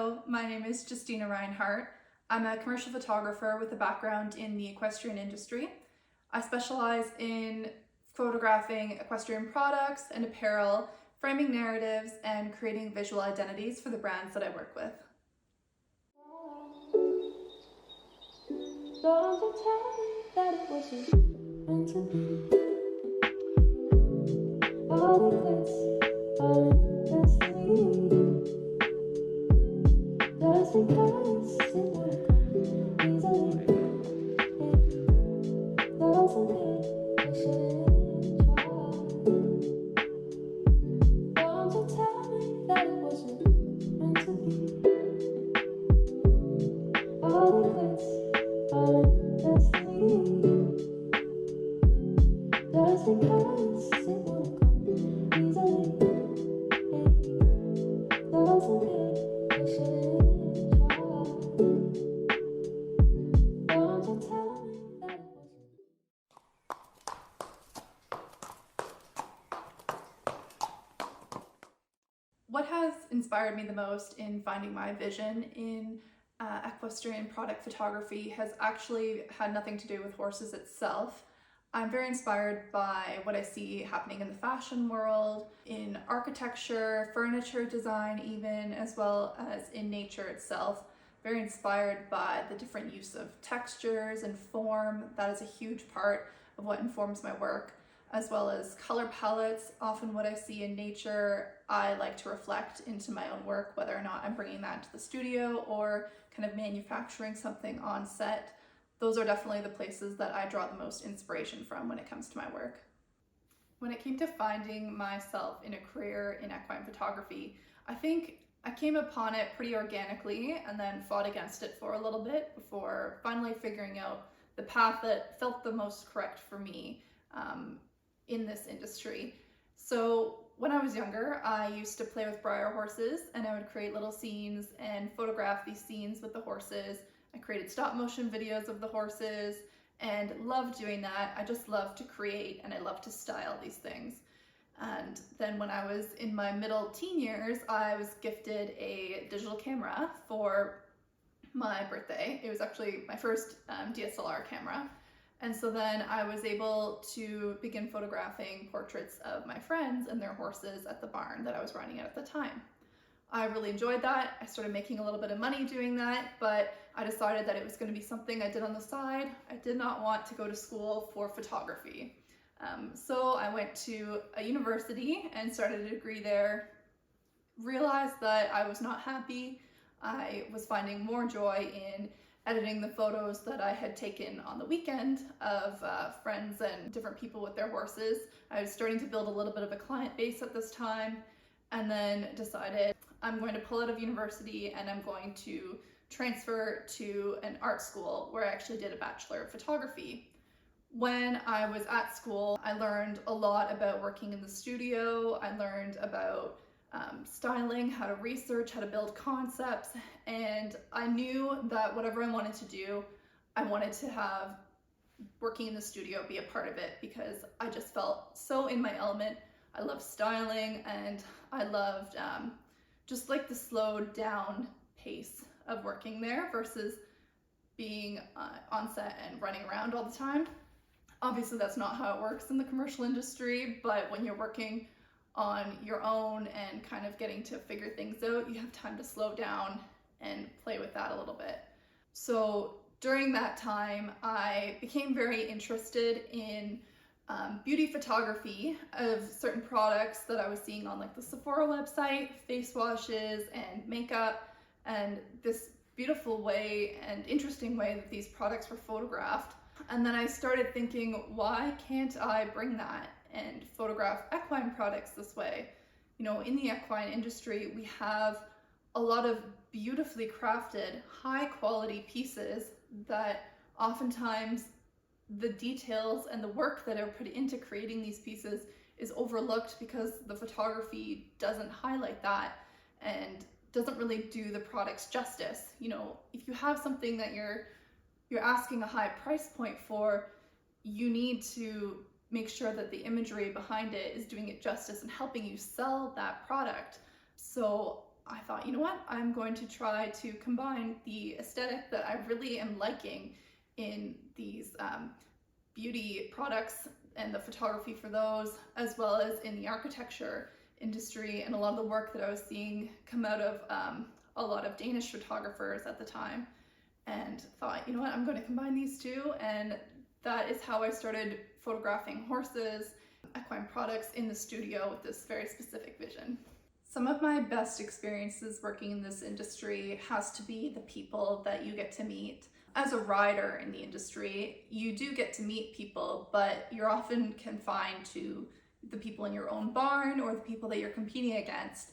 Hello, my name is Justina Reinhart. I'm a commercial photographer with a background in the equestrian industry. I specialize in photographing equestrian products and apparel, framing narratives, and creating visual identities for the brands that I work with. Don't you tell me that it wasn't meant to be. All the glitz, all in destiny. Just because it won't come easily. Doesn't mean I shouldn't try. Don't you tell me that it wasn't meant to be. All the glitz, all in destiny. Just because it won't come easily. Doesn't mean I shouldn't try. Don't you tell me that it wasn't. What has inspired me the most in finding my vision in equestrian product photography has actually had nothing to do with horses itself. I'm very inspired by what I see happening in the fashion world, in architecture, furniture design even, as well as in nature itself. Very inspired by the different use of textures and form. That is a huge part of what informs my work, as well as color palettes. Often what I see in nature, I like to reflect into my own work, whether or not I'm bringing that to the studio or kind of manufacturing something on set. Those are definitely the places that I draw the most inspiration from when it comes to my work. When it came to finding myself in a career in equine photography, I think I came upon it pretty organically and then fought against it for a little bit before finally figuring out the path that felt the most correct for me in this industry. So when I was younger, I used to play with Breyer horses, and I would create little scenes and photograph these scenes with the horses. I created stop motion videos of the horses and loved doing that. I just love to create and I love to style these things. And then when I was in my middle teen years, I was gifted a digital camera for my birthday. It was actually my first DSLR camera. And so then I was able to begin photographing portraits of my friends and their horses at the barn that I was running at the time. I really enjoyed that. I started making a little bit of money doing that, but I decided that it was going to be something I did on the side. I did not want to go to school for photography. So I went to a university and started a degree there, realized that I was not happy. I was finding more joy in editing the photos that I had taken on the weekend of friends and different people with their horses. I was starting to build a little bit of a client base at this time, and then decided I'm going to pull out of university and I'm going to transfer to an art school where I actually did a Bachelor of Photography. When I was at school, I learned a lot about working in the studio. I learned about styling, how to research, how to build concepts, and I knew that whatever I wanted to do, I wanted to have working in the studio be a part of it because I just felt so in my element. I loved styling and I loved just like the slowed down pace of working there versus being on set and running around all the time. Obviously that's not how it works in the commercial industry, but when you're working on your own and kind of getting to figure things out, you have time to slow down and play with that a little bit. So during that time, I became very interested in beauty photography of certain products that I was seeing on like the Sephora website, face washes and makeup, and this beautiful way and interesting way that these products were photographed. And then I started thinking, why can't I bring that and photograph equine products this way? You know, in the equine industry, we have a lot of beautifully crafted, high quality pieces that oftentimes the details and the work that are put into creating these pieces is overlooked because the photography doesn't highlight that and doesn't really do the products justice. You know, if you have something that you're asking a high price point for, you need to make sure that the imagery behind it is doing it justice and helping you sell that product. So I thought, you know what, I'm going to try to combine the aesthetic that I really am liking in these beauty products and the photography for those, as well as in the architecture industry and a lot of the work that I was seeing come out of a lot of Danish photographers at the time, and thought, you know what, I'm going to combine these two. And that is how I started photographing horses, equine products in the studio with this very specific vision. Some of my best experiences working in this industry has to be the people that you get to meet. As a rider in the industry, you do get to meet people, but you're often confined to the people in your own barn or the people that you're competing against.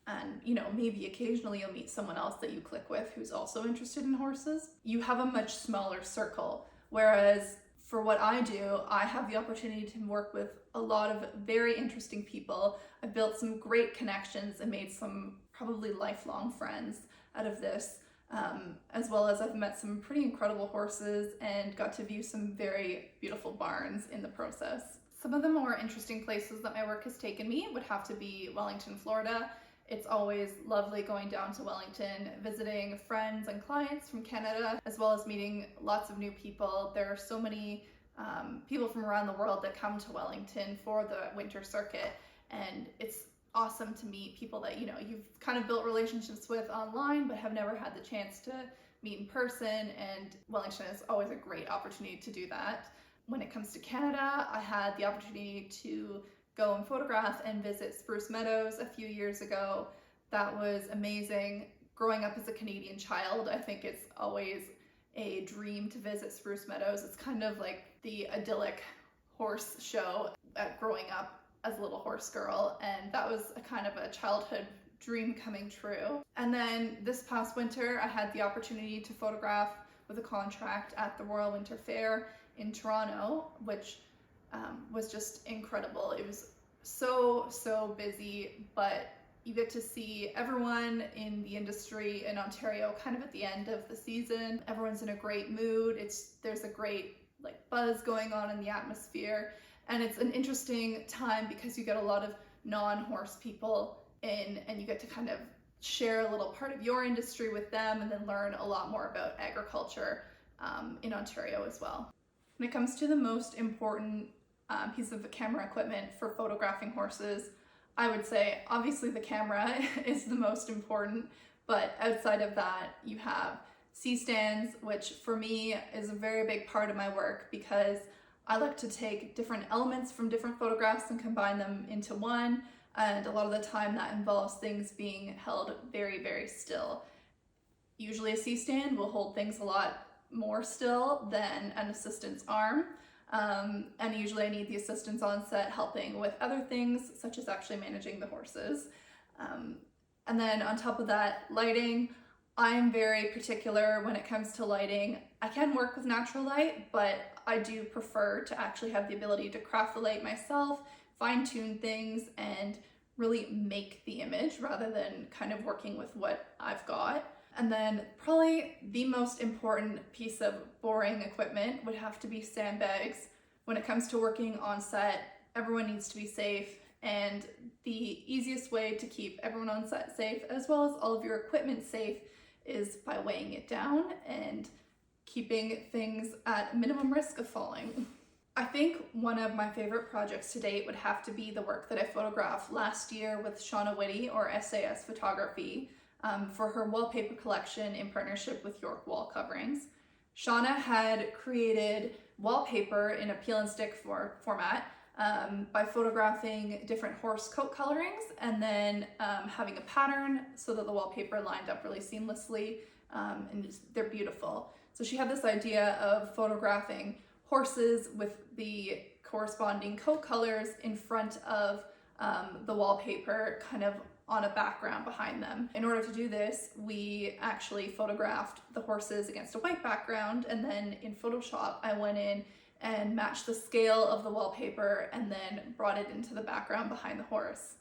And, you know, maybe occasionally you'll meet someone else that you click with who's also interested in horses. You have a much smaller circle, whereas for what I do, I have the opportunity to work with a lot of very interesting people. I've built some great connections and made some probably lifelong friends out of this, as well as I've met some pretty incredible horses and got to view some very beautiful barns in the process. Some of the more interesting places that my work has taken me would have to be Wellington, Florida. It's always lovely going down to Wellington, visiting friends and clients from Canada, as well as meeting lots of new people. There are so many people from around the world that come to Wellington for the winter circuit, and it's awesome to meet people that, you know, you've kind of built relationships with online but have never had the chance to meet in person, and Wellington is always a great opportunity to do that. When it comes to Canada, I had the opportunity to go and photograph and visit Spruce Meadows a few years ago. That was amazing. Growing up as a Canadian child, I think it's always a dream to visit Spruce Meadows. It's kind of like the idyllic horse show growing up as a little horse girl, and that was a kind of a childhood dream coming true. And then this past winter, I had the opportunity to photograph with a contract at the Royal Winter Fair in Toronto, which was just incredible. It was so busy, but you get to see everyone in the industry in Ontario kind of at the end of the season. Everyone's in a great mood. There's a great buzz going on in the atmosphere, and it's an interesting time because you get a lot of non-horse people in, and you get to kind of share a little part of your industry with them and then learn a lot more about agriculture in Ontario as well. When it comes to the most important piece of camera equipment for photographing horses, I would say obviously the camera is the most important, but outside of that you have C-stands, which for me is a very big part of my work because I like to take different elements from different photographs and combine them into one, and a lot of the time that involves things being held very still. Usually a C-stand will hold things a lot more still than an assistant's arm. And usually I need the assistants on set helping with other things, such as actually managing the horses. And then on top of that, lighting. I'm very particular when it comes to lighting. I can work with natural light, but I do prefer to actually have the ability to craft the light myself, fine-tune things, and really make the image rather than kind of working with what I've got. And then probably the most important piece of boring equipment would have to be sandbags. When it comes to working on set, everyone needs to be safe, and the easiest way to keep everyone on set safe, as well as all of your equipment safe, is by weighing it down and keeping things at minimum risk of falling. I think one of my favorite projects to date would have to be the work that I photographed last year with Shauna Whitty, or SAS Photography, for her wallpaper collection in partnership with York Wall Coverings. Shauna had created wallpaper in a peel and stick format by photographing different horse coat colorings and then having a pattern so that the wallpaper lined up really seamlessly, and they're beautiful. So she had this idea of photographing horses with the corresponding coat colors in front of the wallpaper, kind of on a background behind them. In order to do this, we actually photographed the horses against a white background, and then in Photoshop I went in and matched the scale of the wallpaper and then brought it into the background behind the horse.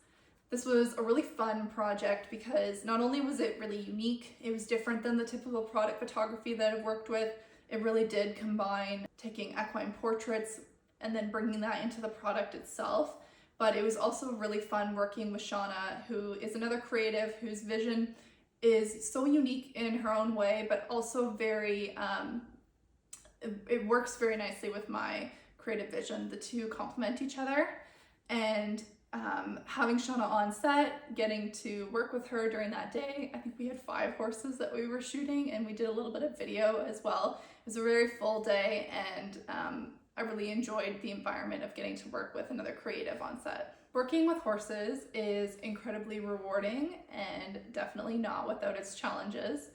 This was a really fun project because not only was it really unique, it was different than the typical product photography that I've worked with. It really did combine taking equine portraits and then bringing that into the product itself, but it was also really fun working with Shauna, who is another creative whose vision is so unique in her own way, but also very, it works very nicely with my creative vision. The two complement each other, and having Shauna on set, getting to work with her during that day, I think we had 5 horses that we were shooting, and we did a little bit of video as well. It was a very full day, and I really enjoyed the environment of getting to work with another creative on set. Working with horses is incredibly rewarding and definitely not without its challenges.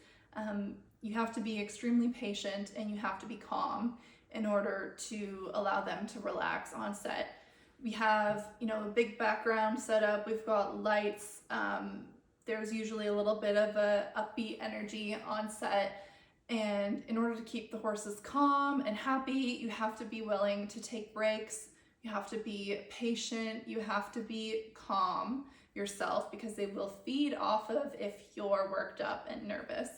You have to be extremely patient and you have to be calm in order to allow them to relax on set. We have, a big background set up. We've got lights. There's usually a little bit of a upbeat energy on set. And in order to keep the horses calm and happy, you have to be willing to take breaks. You have to be patient. You have to be calm yourself, because they will feed off of if you're worked up and nervous.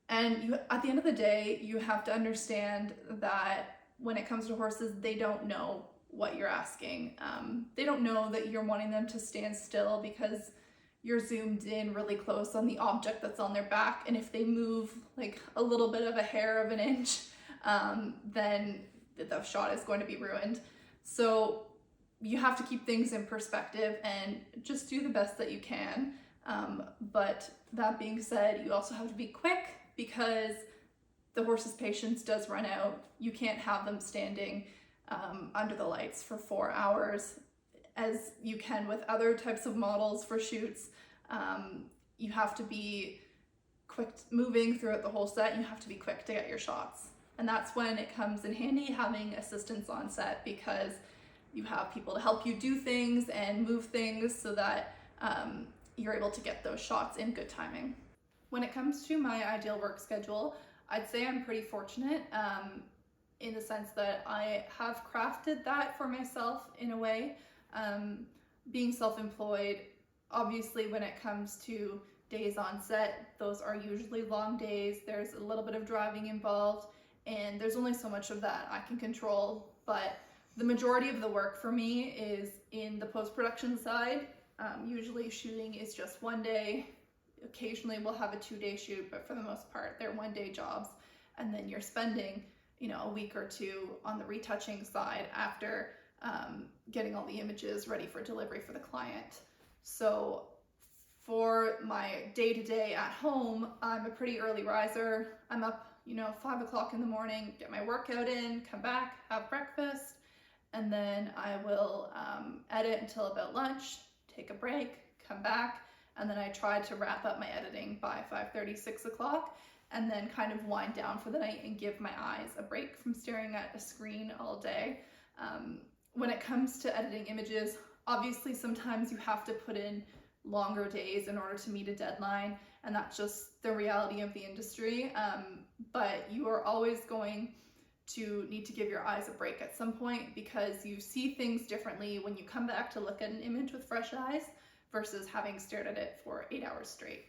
And at the end of the day, you have to understand that when it comes to horses, they don't know what you're asking. They don't know that you're wanting them to stand still because you're zoomed in really close on the object that's on their back. And if they move like a little bit of a hair of an inch, then the shot is going to be ruined. So you have to keep things in perspective and just do the best that you can. But that being said, you also have to be quick, because the horse's patience does run out. You can't have them standing under the lights for 4 hours as you can with other types of models for shoots. You have to be quick moving throughout the whole set. You have to be quick to get your shots. And that's when it comes in handy having assistants on set, because you have people to help you do things and move things so that you're able to get those shots in good timing. When it comes to my ideal work schedule, I'd say I'm pretty fortunate in the sense that I have crafted that for myself in a way. Being self-employed, obviously when it comes to days on set, those are usually long days. There's a little bit of driving involved, and there's only so much of that I can control. But the majority of the work for me is in the post-production side. Usually shooting is just 1 day. Occasionally we'll have a 2-day shoot, but for the most part they're 1-day jobs. And then you're spending, a week or 2 on the retouching side after getting all the images ready for delivery for the client. So for my day-to-day at home, I'm a pretty early riser. I'm up, 5 o'clock in the morning, get my workout in, come back, have breakfast, and then I will edit until about lunch, take a break, come back, and then I try to wrap up my editing by 5:30, 6 o'clock, and then kind of wind down for the night and give my eyes a break from staring at a screen all day. When it comes to editing images, obviously sometimes you have to put in longer days in order to meet a deadline, and that's just the reality of the industry. But you are always going to need to give your eyes a break at some point, because you see things differently when you come back to look at an image with fresh eyes versus having stared at it for 8 hours straight.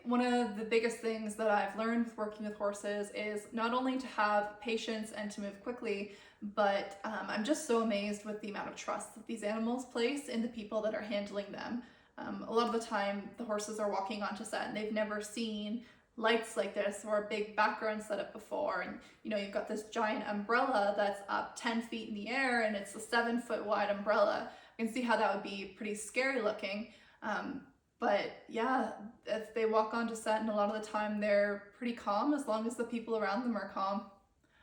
One of the biggest things that I've learned with working with horses is not only to have patience and to move quickly, but I'm just so amazed with the amount of trust that these animals place in the people that are handling them. A lot of the time the horses are walking onto set and they've never seen lights like this or a big background setup before, and you've got this giant umbrella that's up 10 feet in the air and it's a 7-foot wide umbrella. I can see how that would be pretty scary looking. But yeah, if they walk onto set, and a lot of the time they're pretty calm as long as the people around them are calm.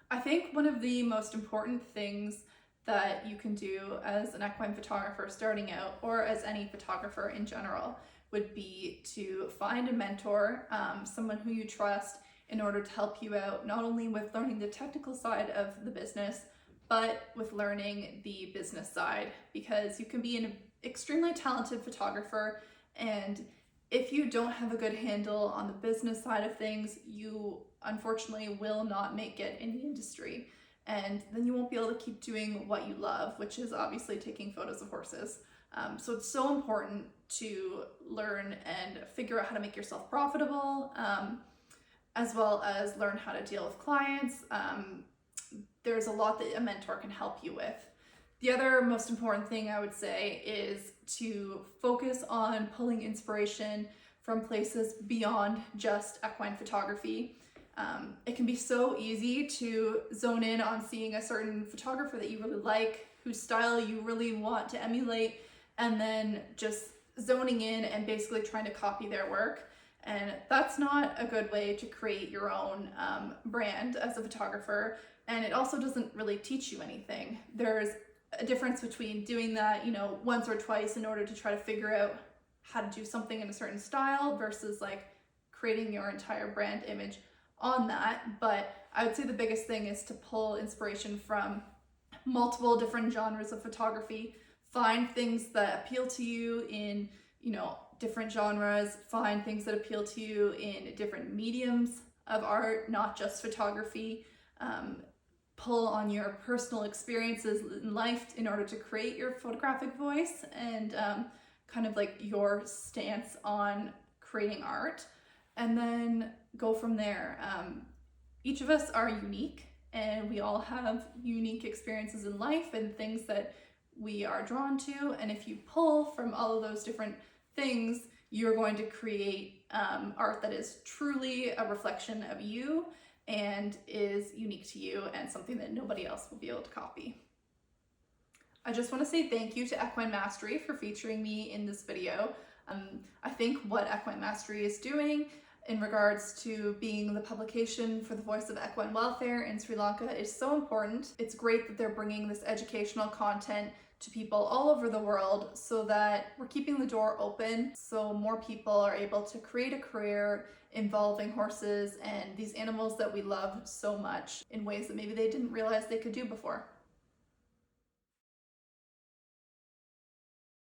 I think one of the most important things that you can do as an equine photographer starting out, or as any photographer in general, would be to find a mentor, someone who you trust, in order to help you out, not only with learning the technical side of the business, but with learning the business side, because you can be an extremely talented photographer, and if you don't have a good handle on the business side of things, you unfortunately will not make it in the industry, and then you won't be able to keep doing what you love, which is obviously taking photos of horses. So it's so important to learn and figure out how to make yourself profitable, as well as learn how to deal with clients. There's a lot that a mentor can help you with. The other most important thing I would say is to focus on pulling inspiration from places beyond just equine photography. It can be so easy to zone in on seeing a certain photographer that you really like, whose style you really want to emulate, and then just zoning in and basically trying to copy their work. And that's not a good way to create your own brand as a photographer. And it also doesn't really teach you anything. There's a difference between doing that, once or twice in order to try to figure out how to do something in a certain style versus like creating your entire brand image on that. But I would say the biggest thing is to pull inspiration from multiple different genres of photography. Find things that appeal to you in, different genres. Find things that appeal to you in different mediums of art, not just photography. Pull on your personal experiences in life in order to create your photographic voice and kind of like your stance on creating art, and then go from there. Each of us are unique, and we all have unique experiences in life and things that we are drawn to, and if you pull from all of those different things, you're going to create art that is truly a reflection of you and is unique to you and something that nobody else will be able to copy. I just want to say thank you to Equine Mastery for featuring me in this video. I think what Equine Mastery is doing in regards to being the publication for the voice of equine welfare in Sri Lanka is so important. It's great that they're bringing this educational content to people all over the world so that we're keeping the door open so more people are able to create a career involving horses and these animals that we love so much in ways that maybe they didn't realize they could do before.